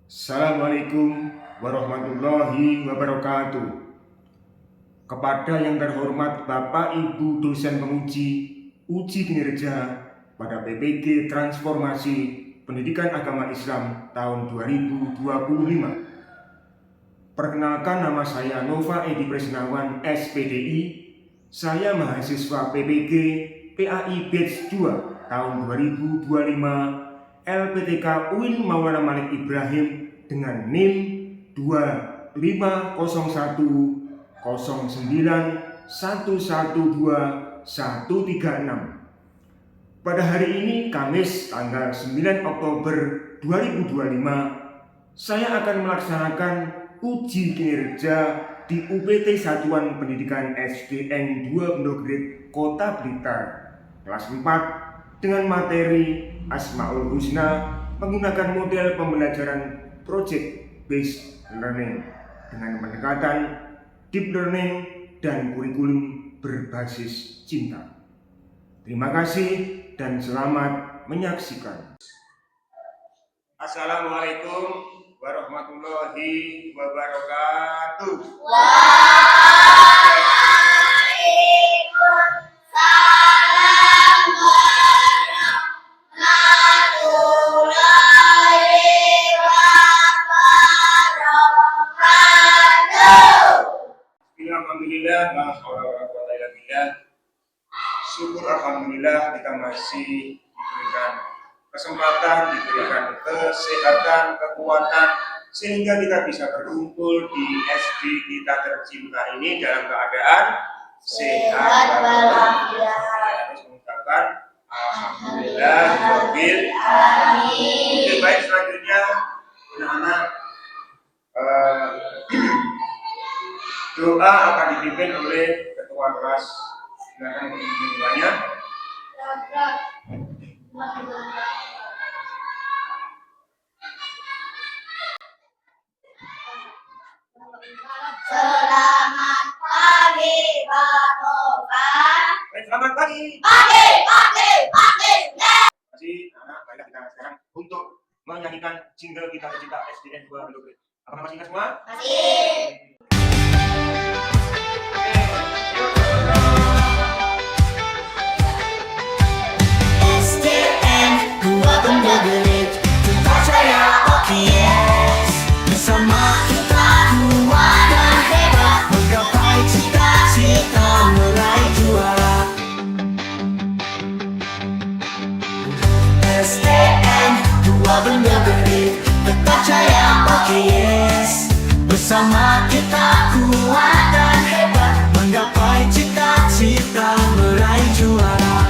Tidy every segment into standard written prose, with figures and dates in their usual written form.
Assalamualaikum warahmatullahi wabarakatuh. Kepada yang terhormat Bapak Ibu dosen penguji uji kinerja pada PPG Transformasi Pendidikan Agama Islam tahun 2025. Perkenalkan, nama saya Nova Edi Presnawan, SPDI. Saya mahasiswa PPG PAI Batch 2 tahun 2025 LPTK UIN Maulana Malik Ibrahim dengan NIM 25009112136. Pada hari ini, Kamis tanggal 9 Oktober 2025, saya akan melaksanakan uji kinerja di UPT Satuan Pendidikan SDN 2 Pondok Gede Kota Blitar kelas 4 dengan materi Asmaul Husna menggunakan model pembelajaran Project Based Learning dengan pendekatan Deep Learning dan kurikulum berbasis cinta. Terima kasih dan selamat menyaksikan. Assalamualaikum warahmatullahi wabarakatuh. Alhamdulillah, syukur alhamdulillah kita masih diberikan kesempatan, diberikan kesehatan, kekuatan sehingga kita bisa berkumpul di SD kita tercinta ini dalam keadaan sehat walafiat. Harus mengucapkan alhamdulillah rabbil alamin. Oke, baik, selanjutnya anak-anak doa akan dipimpin oleh ketua kelas. Silakan memimpin doanya. Selamat pagi, Pak Nova. Selamat pagi. Pagi. Terima kasih, anak. Baiklah, kita sekarang untuk menyanyikan jingle kita tercinta SDN 2 Pondok Gede. Apakah masih ingat semua? Masih. SDN 2 Pondok Gede, terpercaya OKS. Bersama kita kuat dan hebat, menggapai cita-cita, meraih juara. SDN 2 Pondok Gede, terpercaya OKS. Bersama kita kuat dan hebat, menggapai cita-cita, meraih juara.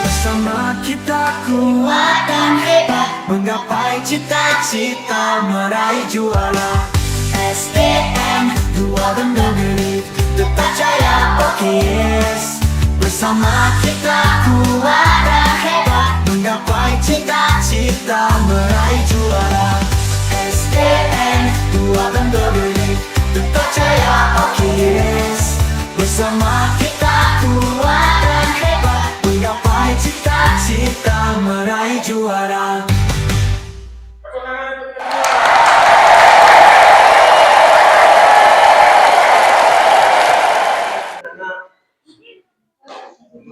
Bersama kita kuat dan hebat, menggapai cita-cita, meraih juara. SDN 2 Pondok Gede, terpercaya OKS. Bersama kita kuat dan hebat, menggapai cita-cita, meraih juara. SDN 2 Pondok Gede, terpercaya OKS. Bersama kita kuat dan hebat, menggapai cita-cita, meraih juara.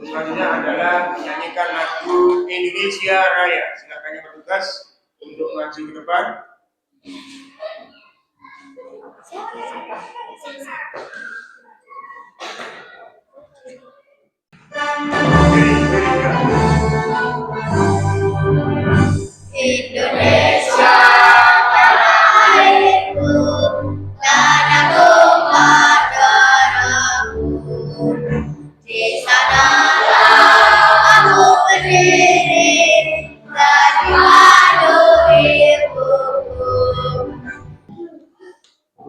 Selanjutnya adalah menyanyikan lagu Indonesia Raya. Silakan yang bertugas untuk maju ke depan. Indonesia tanah airku, tanah tumpah darahku. Di sanalah aku berdiri dan mengadu ibuku.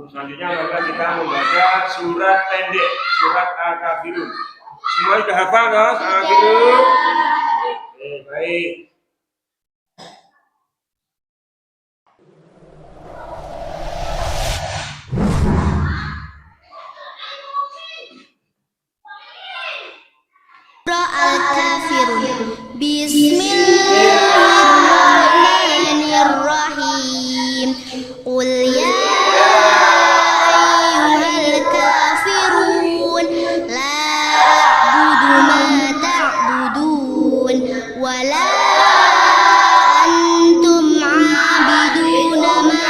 Selanjutnya maka kita membaca surat pendek, surat Al-Kafirun. Semua sudah hafal, guys? Al-Kafirun. Baik. Al-Kafirun. Bismillahirrahmanirrahim. Qul ya ayyuhal kafirun la a'budu ma ta'budun wa la antum 'abiduna ma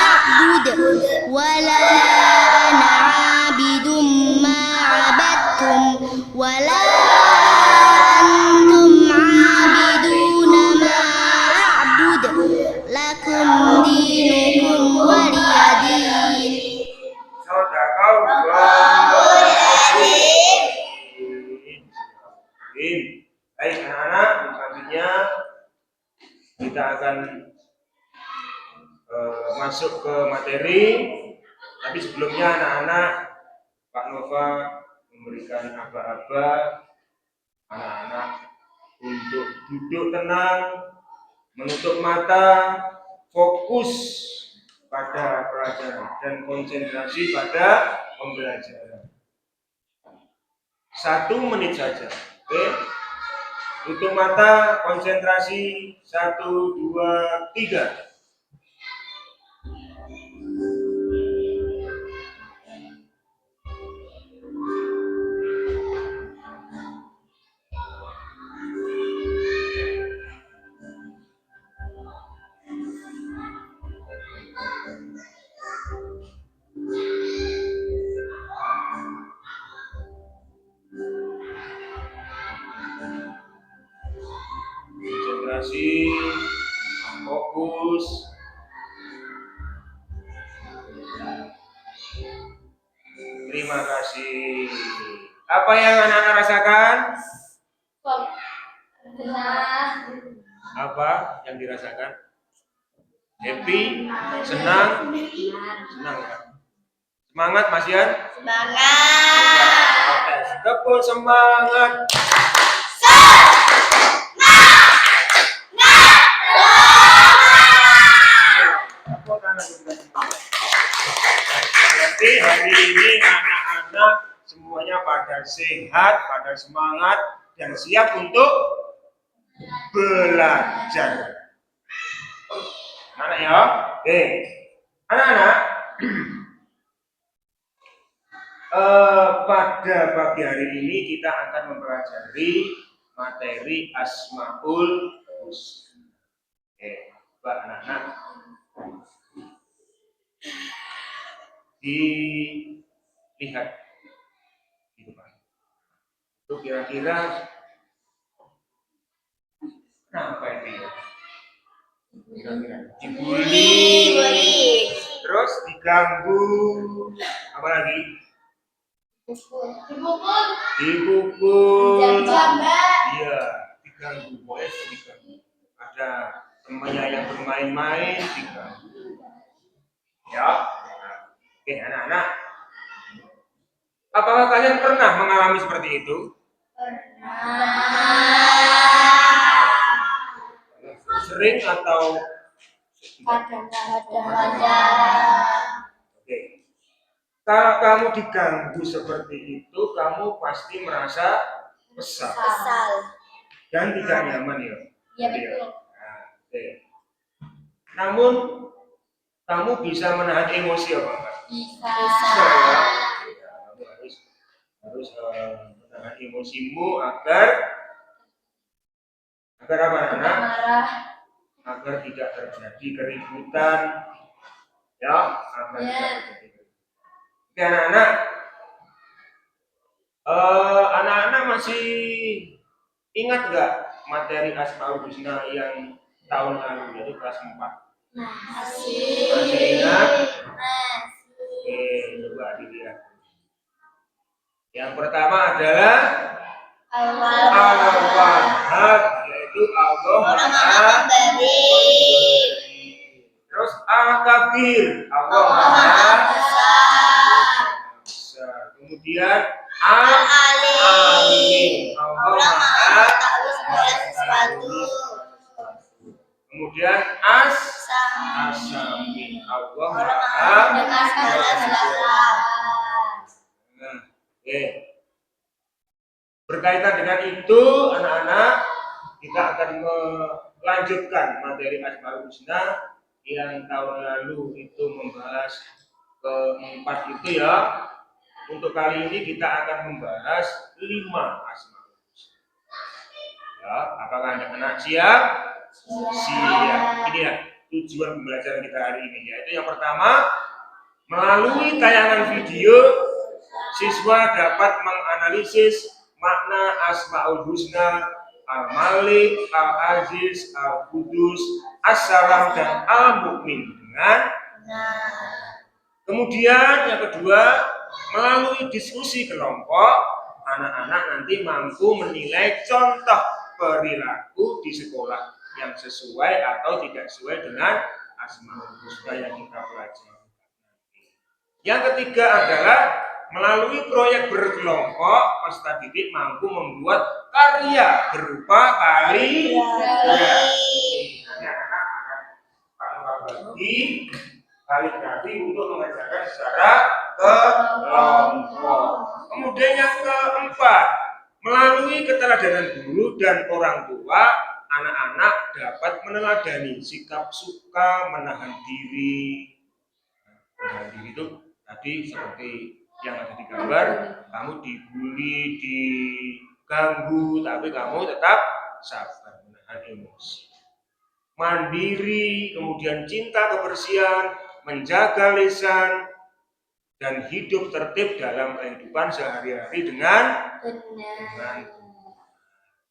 a'budu wa la ana 'abidum ma 'abadtum wa la antum 'abiduna ma a'budu lakum dinukum waliyadin. Baik anak-anak, selanjutnya kita akan masuk ke materi. Tapi sebelumnya anak-anak, Pak Nova memberikan aba-aba anak-anak untuk duduk tenang, menutup mata, fokus pada pelajaran dan konsentrasi pada pembelajaran. 1 menit saja, oke? Tutup mata, konsentrasi. 1, 2, 3. Konsentrasi, fokus. Terima kasih. Apa yang anak-anak rasakan? Apa yang dirasakan? Happy, senang, senang ya. Semangat Mas Yan? Semangat. Tepuk semangat. Berarti hari ini anak-anak semuanya pada sehat, pada semangat, dan siap untuk belajar. Anak ya, oke. Anak-anak, pada pagi hari ini kita akan mempelajari materi Asmaul Husna. Oke, Pak anak-anak. Dilihat gitu Pak. Itu kira-kira kenapa itu ya? Kira-kira dibully, terus diganggu, apa lagi? Dipukul, iya, diganggu, boleh diganggu. Ada temannya yang bermain-main, diganggu. Ya, oke anak-anak. Apakah kalian pernah mengalami seperti itu? Sering atau oke. Kalau kamu diganggu seperti itu, kamu pasti merasa kesal dan tidak nyaman ya. Iya betul. Nah, oke. Namun kamu bisa menahan emosi apa enggak? Bisa. Ya. Kamu harus menahan emosimu agar apa anak? Agar tidak terjadi keributan, ya. Agar tidak terjadi keributan. Oke anak-anak, anak-anak masih ingat nggak materi Asmaul Husna yang tahun lalu yaitu kelas 4? Masih ingat? Oke, coba dilihat. Yang pertama adalah Al-Wahhab, yaitu Allah Maha Memberi. Terus Al-Kabir, Allah Maha Besar. Kemudian Al-Alim, Allah Maha Tahu. Kemudian As-Sami, Allah Maha Mendengar. Oke. Berkaitan dengan itu, anak-anak, kita akan melanjutkan materi Asmaul Husna yang tahun lalu itu membahas keempat itu ya. Untuk kali ini kita akan membahas 5 Asmaul Husna. Ya, apakah anak-anak siap? Siap. Ini ya tujuan pembelajaran kita hari ini, yaitu yang pertama, melalui tayangan video siswa dapat menganalisis makna Asmaul Husna, Al-Malik, Al-Aziz, Al-Qudus, As-Salam, dan Al-Mu'min dengan kemudian yang kedua, melalui diskusi kelompok, anak-anak nanti mampu menilai contoh perilaku di sekolah yang sesuai atau tidak sesuai dengan Asmaul Husna yang kita pelajari. Yang ketiga adalah melalui proyek berkelompok, peserta didik mampu membuat karya berupa kaligrafi untuk mengajarkan secara kelompok. Kemudian yang keempat, melalui keteladanan guru dan orang tua, anak-anak dapat meneladani sikap suka menahan diri. Menahan diri itu tadi seperti yang ada di gambar, kamu dibully, diganggu, tapi kamu tetap sabar, menahan emosi. Mandiri, kemudian cinta kebersihan, menjaga lisan, dan hidup tertib dalam kehidupan sehari-hari dengan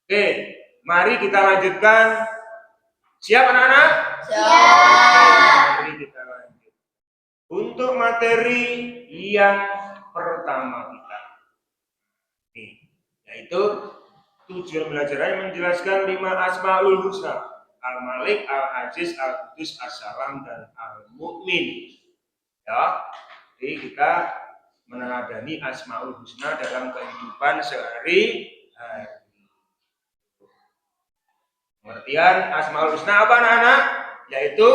Oke, mari kita lanjutkan. Siap anak-anak? Siap. Mari kita lanjut. Untuk materi yang pertama kita, yaitu tujuan belajarnya menjelaskan 5 Asmaul Husna, Al-Malik, Al-Aziz, Al-Qudus, As-Salam, dan Al-Mu'min. Ya, jadi kita meneladani Asmaul Husna dalam kehidupan sehari-hari. Pengertian Asmaul Husna apa anak-anak? Yaitu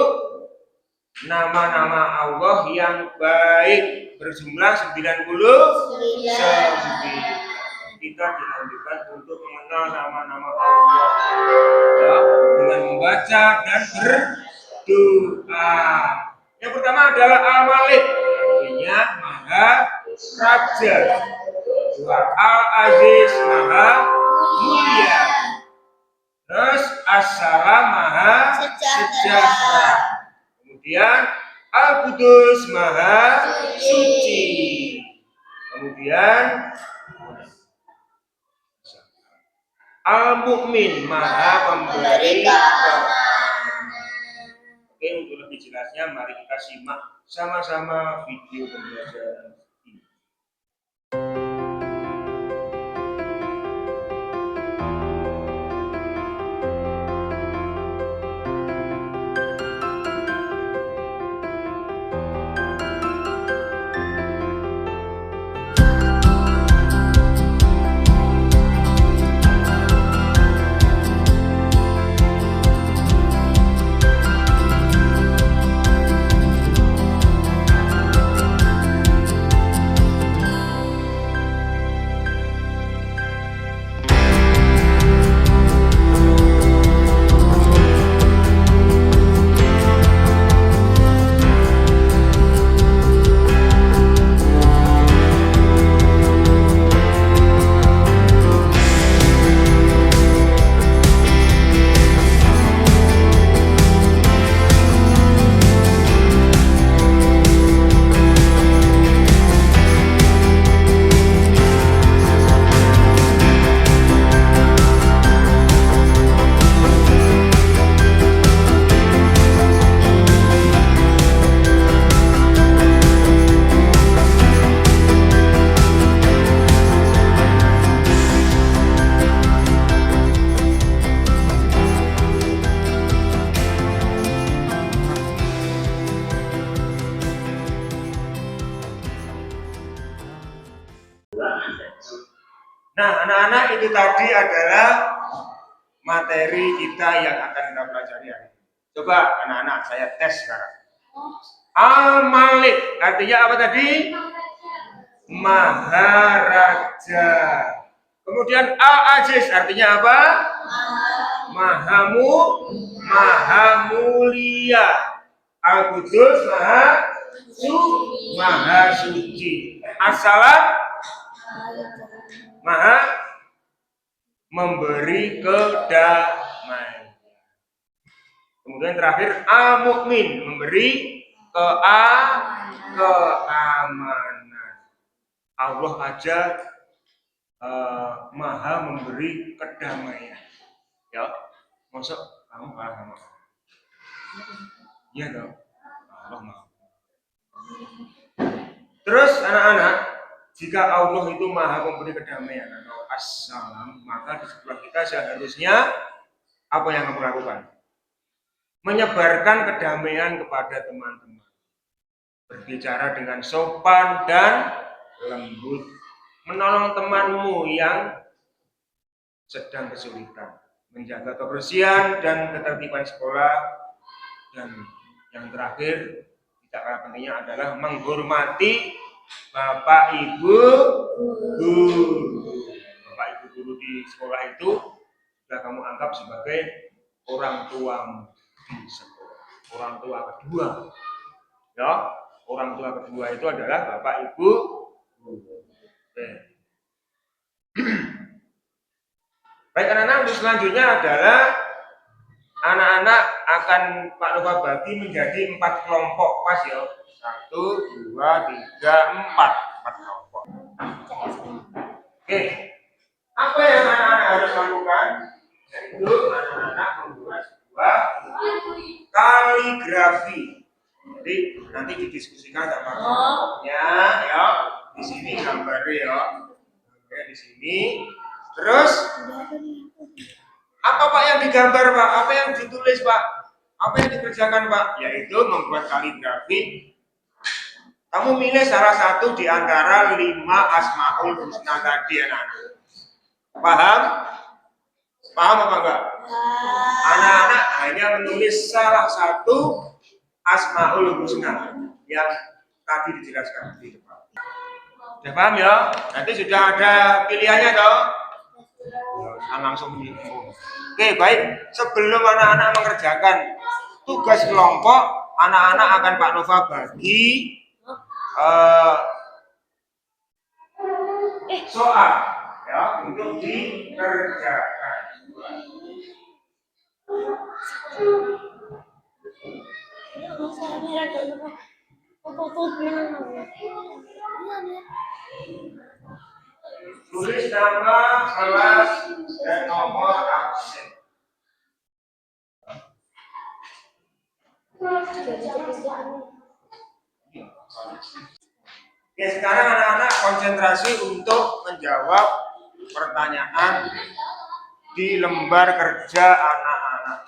nama-nama Allah yang baik berjumlah 99. Kita dianjurkan untuk mengenal nama-nama Allah ya, dengan membaca dan berdoa. Yang pertama adalah Al-Malik, artinya Maha Raja. Dua, Al-Aziz, Maha Mulia. Terus As-Salam, Maha Sejahtera. Kemudian Al-Qudus, Maha Suci. Kemudian Al-Mu'min, Maha Pemberi keamanan. Oke, untuk lebih jelasnya mari kita simak sama-sama video pembelajaran ini. Nah, anak-anak, itu tadi adalah materi kita yang akan kita pelajari hari ini. Coba anak-anak saya tes sekarang. Al-Malik artinya apa tadi? Maharaja. Kemudian Al-Aziz artinya apa? Maha mulia. Al-Qudus maha suci. As-Salam maha memberi kedamaian. Kemudian terakhir Al-Mu'min memberi keamanan. Allah aja maha memberi kedamaian. Ya, masuk kamu paham? Iya dong. Allah maha. Terus anak-anak, jika Allah itu maha memberi kedamaian atau as-salam, maka di sebelah kita seharusnya apa yang kamu lakukan? Menyebarkan kedamaian kepada teman-teman. Berbicara dengan sopan dan lembut. Menolong temanmu yang sedang kesulitan. Menjaga kebersihan dan ketertiban sekolah. Dan yang terakhir, tidak kalah pentingnya adalah menghormati Bapak Ibu guru. Bapak Ibu guru di sekolah itu sudah kamu anggap sebagai orang tuamu di sekolah. Orang tua kedua. Ya, orang tua kedua itu adalah Bapak Ibu guru. Baik anak-anak, untuk selanjutnya adalah anak-anak akan Pak Nova bagi menjadi 4 kelompok, pas ya. 1, 2, 3, 4 kelompok. Oke, apa yang anak-anak harus lakukan? Yaitu anak-anak membuat sebuah kaligrafi. Jadi nanti didiskusikan sama kelompoknya, ya. Di sini gambarnya ya. Oke, di sini. Terus apa Pak yang digambar Pak? Apa yang ditulis Pak? Apa yang dikerjakan Pak? Yaitu membuat kaligrafi. Kamu milih salah satu di antara 5 Asmaul Husna tadi anak-anak. Paham? Paham apa enggak? Anak-anak hanya menulis salah satu Asmaul Husna yang tadi dijelaskan di depan. Sudah paham ya? Nanti sudah ada pilihannya toh? Langsung menyinggung. Oke, baik. Sebelum anak-anak mengerjakan tugas kelompok, anak-anak akan Pak Nova bagi soal ya untuk dikerjakan. Tulis nama, kelas, dan nomor absen. Ya, sekarang anak-anak konsentrasi untuk menjawab pertanyaan di lembar kerja anak-anak.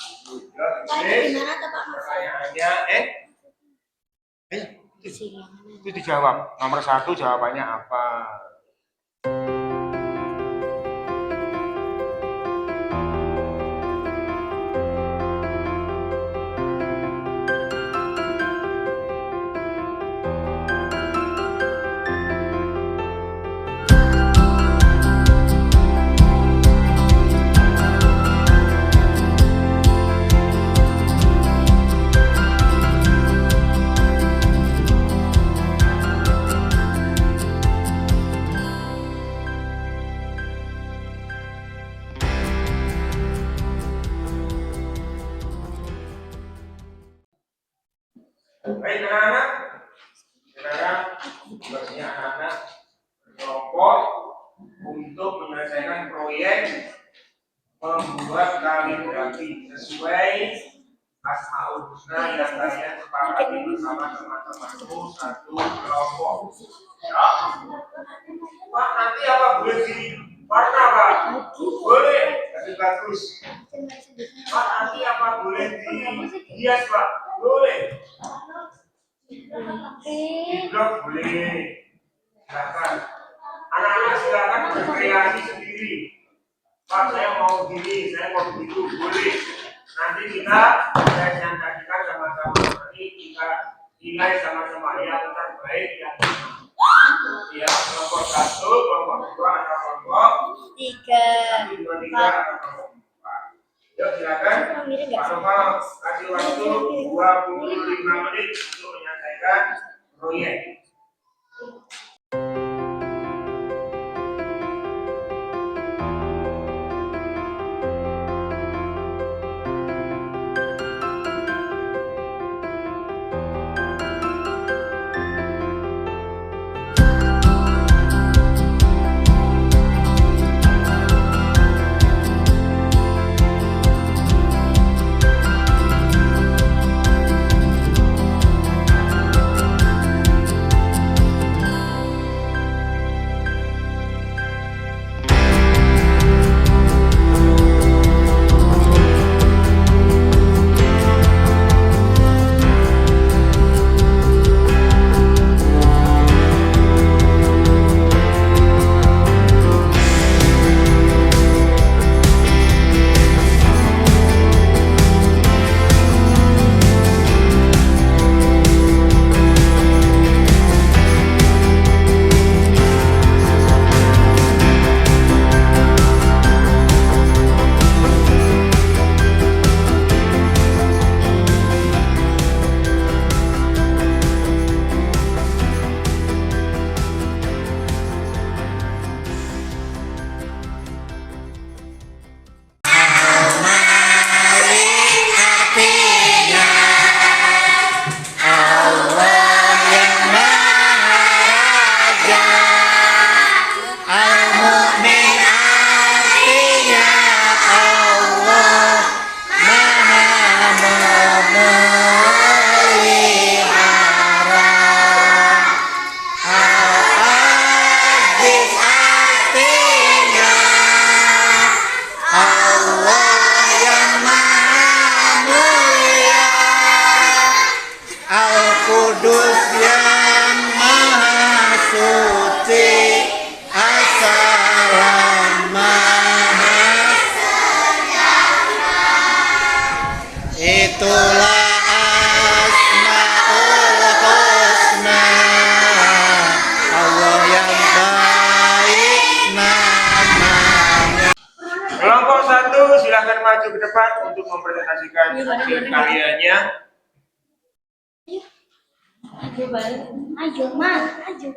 Pertanyaannya, itu dijawab. Nomor 1 jawabannya apa? Baik anak-anak, sekarang tugasnya anak-anak berkelompok untuk menyelesaikan proyek membuat kaligrafi sesuai Asmaul Husna yang kalian sepakati bersama teman-temanmu 1 kelompok. Ya. Pak, nanti apa boleh di warna Pak? Boleh, tapi bagus. Pak, nanti apa boleh dihias Pak? Boleh. Di blog boleh. Silakan. Anak-anak silakan berkreasi sendiri. Pak, saya mau gini, saya mau begitu, boleh. Nanti kita presentasikan sama-sama. Nanti kita nilai sama-sama yang terbaik yang kelompok 1, kelompok 2, atau kelompok 3, 1, 2, 3 atau 4. Yuk silakan. Pak Nova kasih waktu 25 menit untuk menyelesaikan proyek. Kudus yang maha suci, As-Salam maha itulah Asmaul Husna, Allah yang baik namanya. Kelompok 1 silahkan maju ke depan untuk mempresentasikan hasil karyanya. Ayo, Ma. Ayo.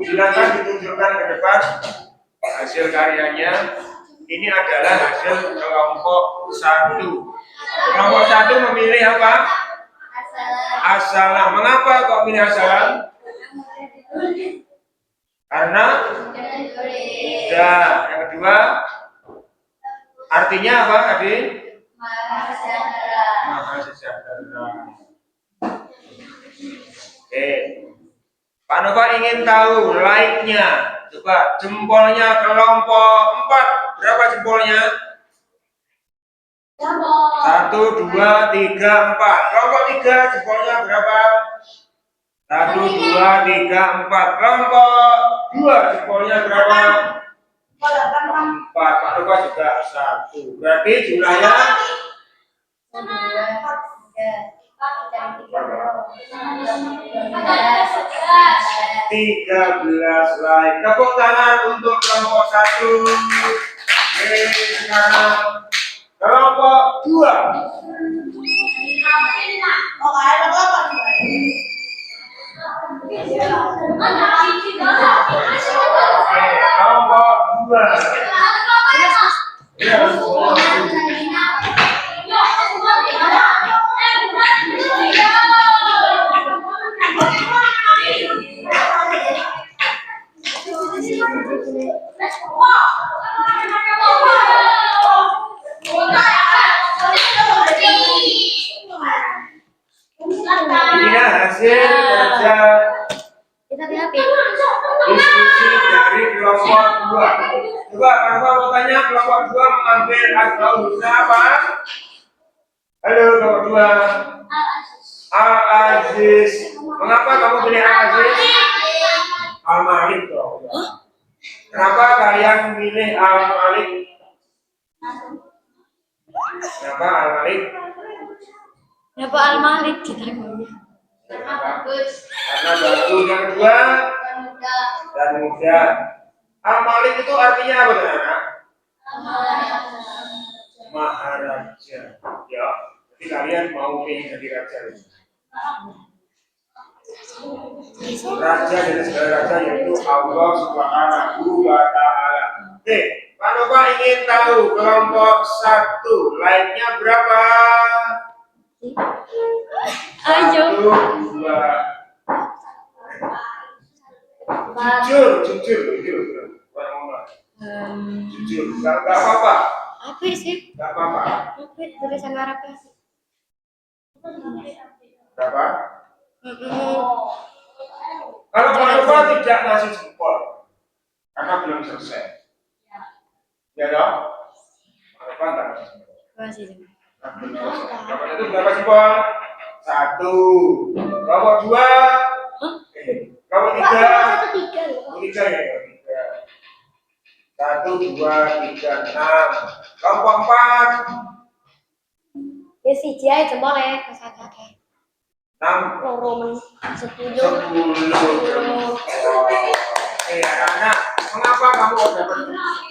Silakan ditunjukkan ke depan hasil karyanya. Ini adalah hasil kelompok 1. Kelompok 1 memilih apa? As-Salam. Mengapa kok milih As-Salam? Karena yang kedua artinya apa tadi? Maha sejahtera. Oke. Pak Nova ingin tahu like-nya. Coba jempolnya kelompok 4. Berapa jempolnya? 1, 2, 3, 4. Kelompok 3 jempolnya berapa? 1, 2, 3, 4. Kelompok 2 jempolnya berapa? 4. Pak Nova juga 1. Berarti jumlahnya 13 like. Tepuk tangan untuk kelompok 1. Sekarang kelompok 2. Kelompok 2. Inilah hasil kerja diskusi dari kelompok 2. Coba Pak mau tanya, kelompok 2 mengambil Asmaul Husna apa? Halo kelompok 2. Al-Aziz. Mengapa kamu pilih Al-Aziz? Al-Malik dong. Kenapa kalian milih Al-Malik? Kenapa Al-Malik? Kenapa Al-Malik kita ngomong? bagus. Karena bagus. Yang kedua, Mudah. dan mudah. Al-Malik itu artinya apa, anak? Maharaja. Ya, jadi kalian mau ingin jadi raja. Raja dari segala raja yaitu Allah Subhanahu wa Ta'ala. Oke, Pak Nova ingin tahu kelompok 1 like-nya berapa? Ayo. 1, 2. Jujur. Jujur, nggak apa-apa. Apa sih? Nggak apa-apa. Apa tulisan Arabnya sih? Berapa? Kalau Pak Nova tidak ngasih jempol, karena belum selesai. Ya dong? Pak Nova nggak ngasih jempol. Masih. Kelompok itu berapa jempol? 1. Kelompok 2. Kelompok 3. Kelompok 3 ya, kelompok 3. 1, 2, 3, 6. Kelompok 4. Ya sih, dia jempol ya, kesakake. 6. Loro 10. 10. Anak-anak, mengapa kamu dapat?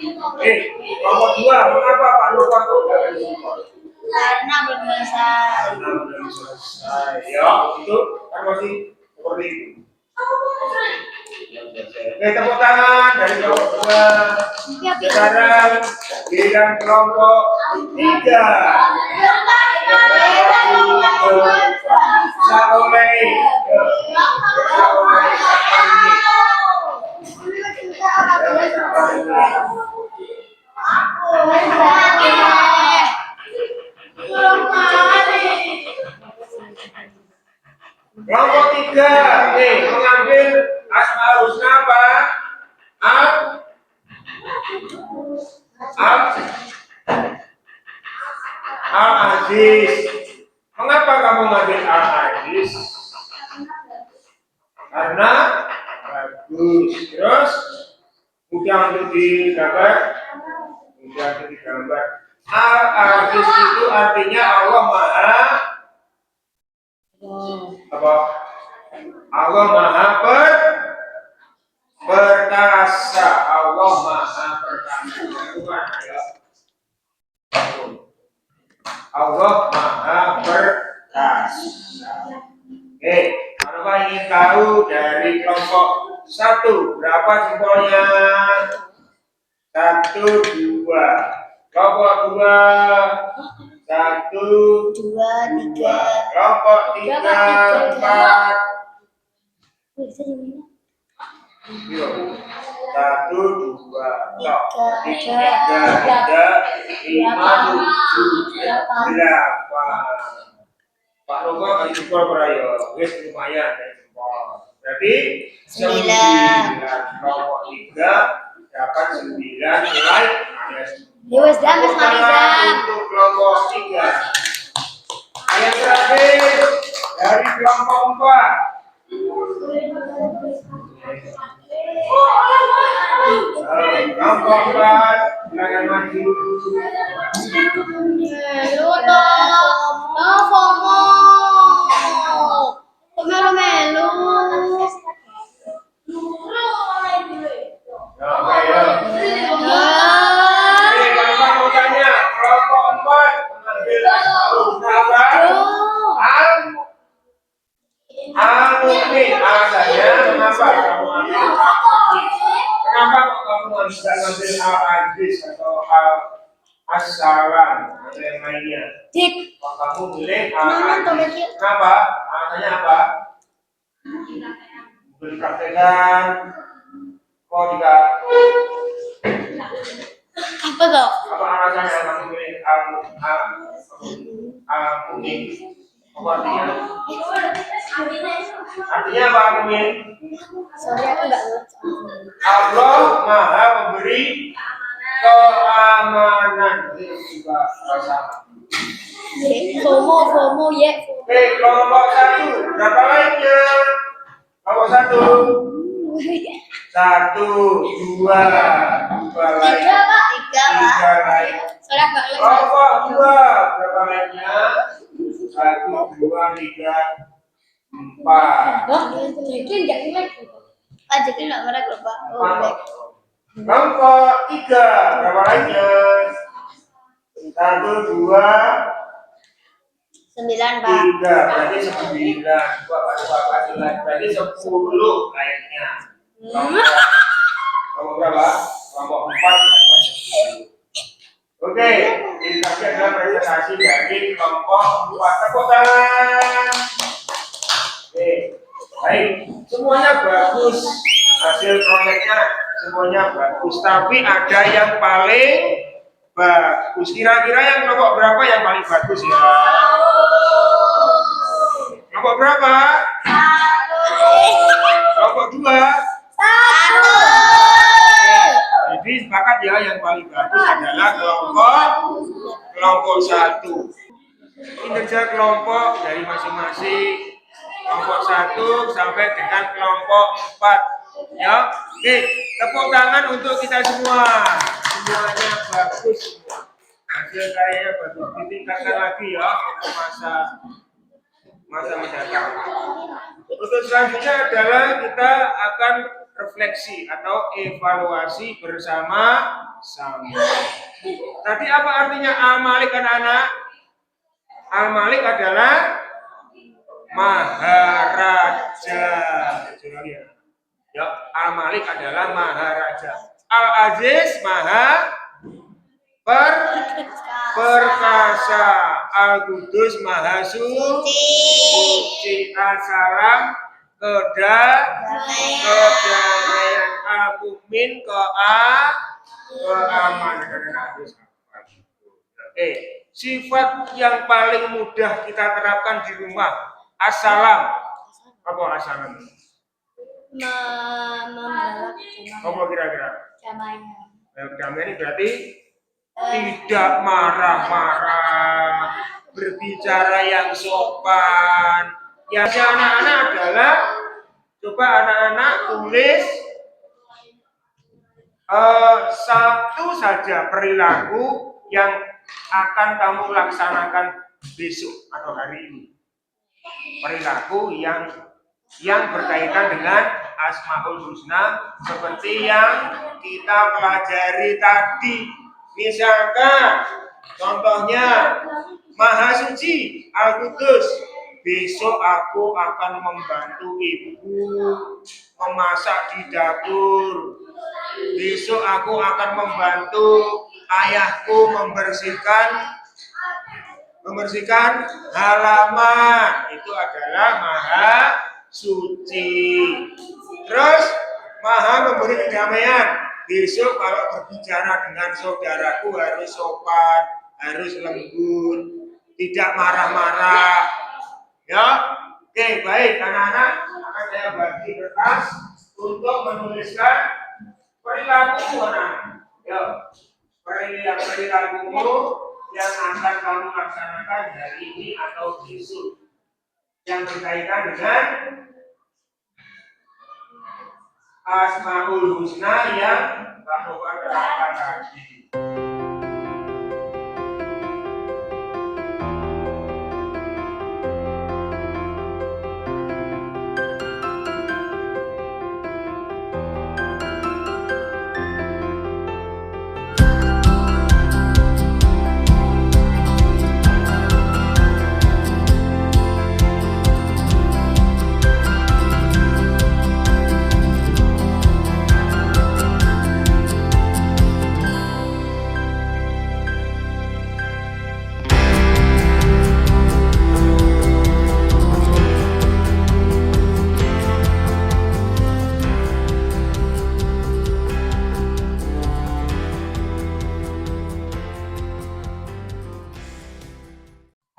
Kelompok 2, mengapa Pak Nova kok dapat jempol? Karena belum selesai. Karena belum selesai. Ya, itu kan masih seperti itu. Oke, tepuk tangan dari kelompok 2. Sekarang giliran kelompok 3. Saoleh. Kelompok 3 mengambil Asmaul Husna apa? Al-Aziz. Mengapa kamu mengambil Al-Aziz? Karena bagus. Terus mudah untuk digambar. Al-Aziz itu artinya Allah Maha apa? Allah Maha perkasa. Allah Maha perkasa. Allah Maha perkasa. Oke, kalau ingin tahu dari kelompok 1 berapa jempolnya? 1, 2. Kelompok 2. 1, 2, 3. Kelompok 3, 4. 1, 2, 3, 5, 7, 8. Pak Nova kasih jempol berayo, wes lumayan dari jempol. Berarti 9. Kelompok 3 dapat 9 like. Wes dah, Mas Mariza. Untuk kelompok 3. Yang terakhir dari kelompok 4. Kelompok 4 silakan maju. FOMO. Melu. Oke, Bapak mau tanya, kelompok 4 mengambil apa? Al-Mu'min. Alasannya kenapa kamu ambil Al-Mu'min? Kenapa kamu ngambil Al-Aziz atau Al-Assalam atau yang lainnya? Dik. Kok kamu pilih Al-Aziz? Kenapa? Alasannya apa? Dipraktekkan. Kok tidak? Apa tuh? Apa alasannya kamu pilih Al-Mu'min? Apa artinya? Artinya apa Al-Mu'min? Sorry, aku nggak ngerti. Allah Maha memberi keamanan. Itu juga sama. FOMO ya. Oke, kelompok 1 berapa lainnya? Kelompok 1. 1, 2 lain. 3 lain. Soalnya nggak ngerti. Kelompok 2 berapa lainnya? 1, 2, 3. 4. Jadi enggak ah jadi enggak merek loh Pak. Oh, baik. Kelompok 3 berapa lainnya? 1, 2, 9 Pak. 3 berarti 9. Berarti 10 lainnya. Kelompok berapa? Kelompok 4. Oke, ini tadi adalah presentasi dari kelompok 4. Tepuk tangan. Oke, baik. Semuanya bagus. Hasil proyeknya semuanya bagus. Tapi ada yang paling bagus. Kira-kira yang kelompok berapa yang paling bagus ya? Kelompok berapa? 1. Kelompok 2. 1. Jadi sepakat ya, yang paling bagus adalah kelompok 1. Kinerja kelompok dari masing-masing kelompok 1 sampai dengan kelompok 4. Ya, oke, tepuk tangan untuk kita semua. Semuanya bagus semua. Hasil karyanya bagus, ditingkatkan lagi ya untuk masa mendatang. Untuk selanjutnya adalah kita akan refleksi atau evaluasi bersama-sama. Tadi apa artinya al-malik anak-anak? Al-malik adalah maharaja. Ya, al-malik adalah maharaja. Al-aziz maha perkasa. Al-Qudus maha suci. Al-salam kedamaian. Al-Mu'min keamanan. Oke, sifat yang paling mudah kita terapkan di rumah. Assalam. Apa assalam? Membawa Apa kira-kira? damaian. Damai ini berarti tidak marah-marah, berbicara yang sopan. Yang anak-anak adalah, coba anak-anak tulis satu saja perilaku yang akan kamu laksanakan besok atau hari ini. Perilaku yang berkaitan dengan Asmaul Husna seperti yang kita pelajari tadi. Misalkan contohnya Maha Suci Al-Qudus, besok aku akan membantu ibu memasak di dapur. Besok aku akan membantu ayahku membersihkan halaman. Itu adalah Maha Suci. Terus Maha memberi kedamaian. Besok kalau berbicara dengan saudaraku harus sopan, harus lembut, tidak marah-marah. Ya, oke, baik anak-anak, akan saya bagi kertas untuk menuliskan perilaku anak. Ya, perilakumu yang akan kamu laksanakan hari ini atau besok yang berkaitan dengan Asmaul Husna yang Pak Nova terangkan tadi.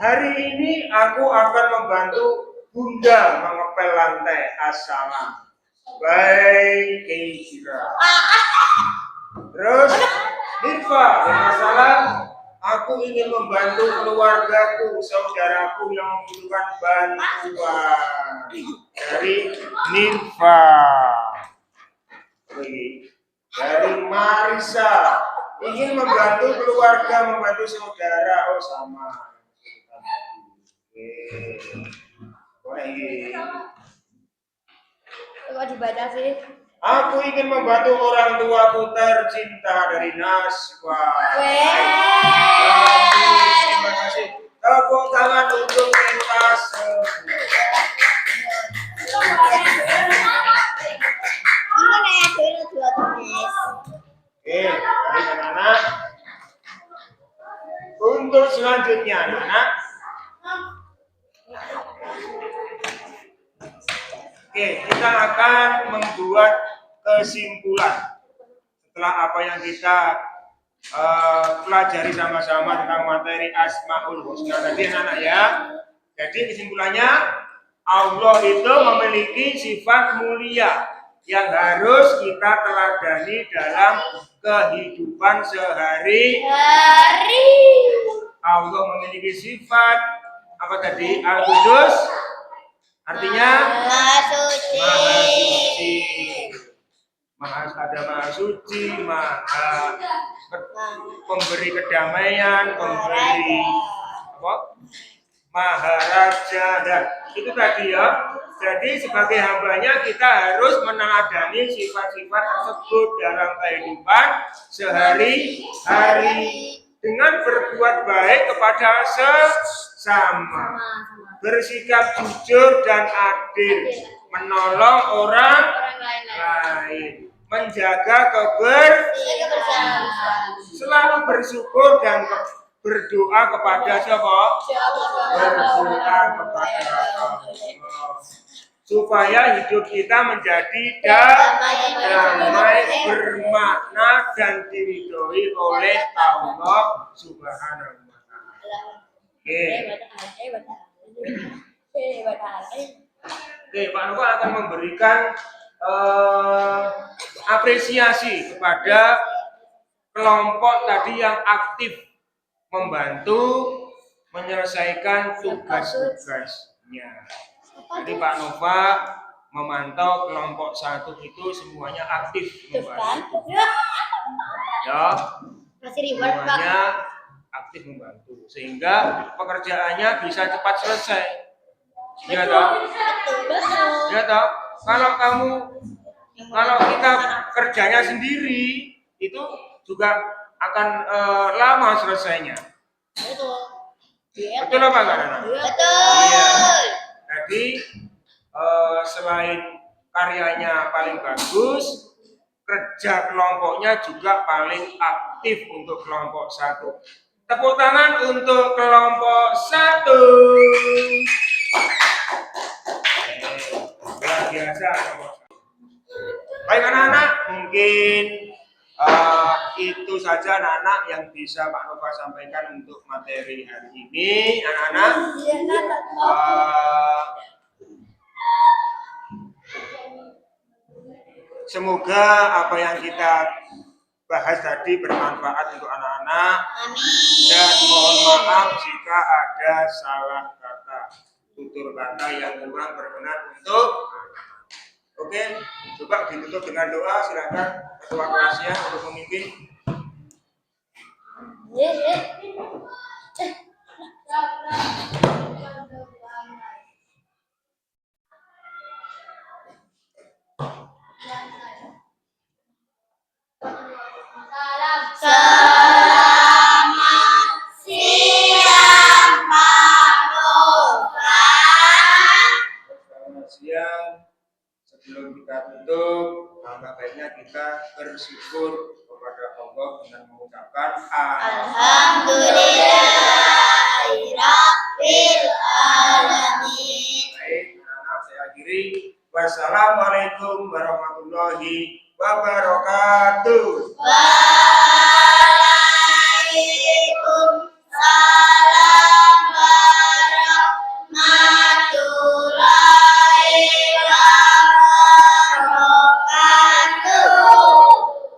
Hari ini aku akan membantu Bunda mengepel lantai. Assalam. Baik, kira. Terus, Nirva, Assalam. Aku ingin membantu keluargaku, saudaraku yang membutuhkan bantuan. Dari Nirva. Dari Marisa, ingin membantu keluarga, membantu saudara. Oh, sama. Kok dibaca sih? Aku ingin membantu orang tuaku tercinta dari Naswa. Terima kasih. Tepuk tangan untuk pentas. Ini kayak dua tulis. Oke, baik anak-anak. Untuk selanjutnya anak-anak. Oke, kita akan membuat kesimpulan setelah apa yang kita pelajari sama-sama tentang materi Asmaul Husna tadi anak-anak ya. Jadi kesimpulannya Allah itu memiliki sifat mulia yang harus kita teladani dalam kehidupan sehari-hari. Allah memiliki sifat apa tadi? Al-Qudus. Artinya Maha suci. Maha suci, maha pemberi kedamaian, pemberi apa? Maharaja. Dan itu tadi ya. Jadi sebagai hambanya kita harus meneladani sifat-sifat tersebut dalam kehidupan sehari-hari dengan berbuat baik kepada sesama, bersikap jujur dan adil, menolong orang lain, menjaga kebersihan, selalu bersyukur dan berdoa kepada siapa? Berdoa kepada Allah. Supaya hidup kita menjadi damai, bermakna dan diridhoi oleh Allah Subhanahu wa taala. Oke, Pak Nova akan memberikan apresiasi kepada kelompok tadi yang aktif membantu menyelesaikan tugas-tugasnya. Jadi Pak Nova memantau kelompok 1 itu semuanya aktif membantu. Ya, semuanya aktif membantu sehingga pekerjaannya bisa cepat selesai. Ya toh? Ya toh? Kalau kita kerjanya sendiri itu juga akan lama selesainya. Betul apa enggak, Nana? Betul. Iya. Jadi selain karyanya paling bagus, kerja kelompoknya juga paling aktif untuk kelompok 1. Tepuk tangan untuk kelompok 1. Luar biasa kelompok 1. Baik anak-anak, mungkin itu saja anak-anak yang bisa Pak Nova sampaikan untuk materi hari ini. Anak-anak, semoga apa yang kita bahas tadi bermanfaat untuk anak-anak. Dan mohon maaf jika ada salah kata, tutur kata yang kurang berkenan untuk anak. Oke, coba ditutup dengan doa. Silakan ketua kelasnya untuk memimpin. Selamat siang Pak Nova. Selamat siang. Sebelum kita tutup, langkah baiknya kita bersyukur kepada Allah dengan mengucapkan Alhamdulillahirabbil alamin. Baik, anak saya akhiri. Wassalamualaikum warahmatullahi wabarakatuh.